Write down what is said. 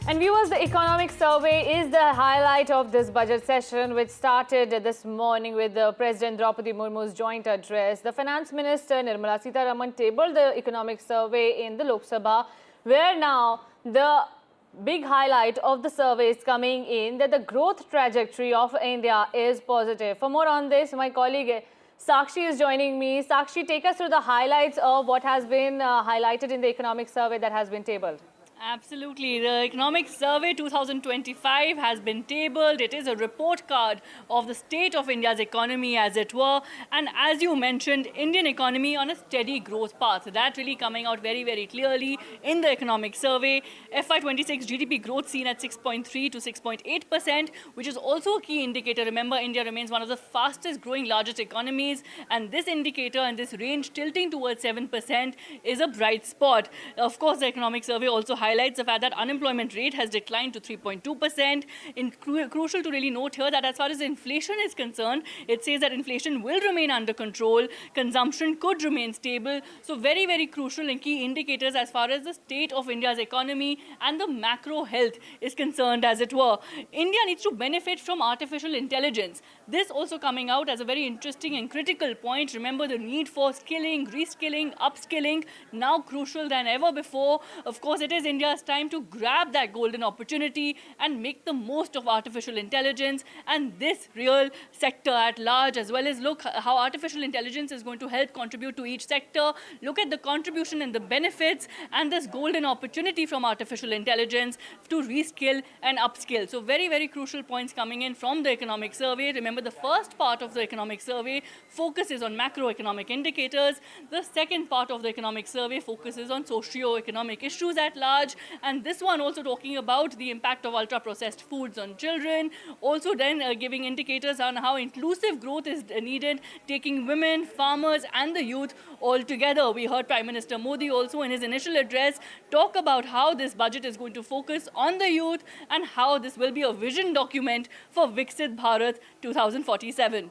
And viewers, the economic survey is the highlight of this budget session, which started this morning with the President Draupadi Murmu's joint address. The Finance Minister Nirmala Sitharaman tabled the economic survey in the Lok Sabha, where now the big highlight of the survey is coming in that the growth trajectory of India is positive. For more on this, my colleague Sakshi is joining me. Sakshi, take us through the highlights of what has been highlighted in the economic survey that has been tabled. Absolutely. The Economic Survey 2025 has been tabled. It is a report card of the state of India's economy, as it were. And as you mentioned, Indian economy on a steady growth path. That really coming out very, very clearly in the Economic Survey. FY26 GDP growth seen at 6.3 to 6.8%, which is also a key indicator. Remember, India remains one of the fastest growing largest economies. And this indicator and this range tilting towards 7% is a bright spot. Of course, the Economic Survey also highlights the fact that unemployment rate has declined to 3.2%. Crucial to really note here that as far as inflation is concerned, it says that inflation will remain under control, consumption could remain stable. So very, very crucial and key indicators as far as the state of India's economy and the macro health is concerned, as it were. India needs to benefit from artificial intelligence. This also coming out as a very interesting and critical point. Remember, the need for skilling, reskilling, upskilling, now crucial than ever before. Of course, it is India's time to grab that golden opportunity and make the most of artificial intelligence and this real sector at large, as well as look how artificial intelligence is going to help contribute to each sector. Look at the contribution and the benefits and this golden opportunity from artificial intelligence to reskill and upskill. So very, very crucial points coming in from the economic survey. Remember, the first part of the economic survey focuses on macroeconomic indicators. The second part of the economic survey focuses on socio-economic issues at large. And this one also talking about the impact of ultra-processed foods on children. Also then giving indicators on how inclusive growth is needed, taking women, farmers and the youth all together. We heard Prime Minister Modi also in his initial address talk about how this budget is going to focus on the youth and how this will be a vision document for Viksit Bharat 2047.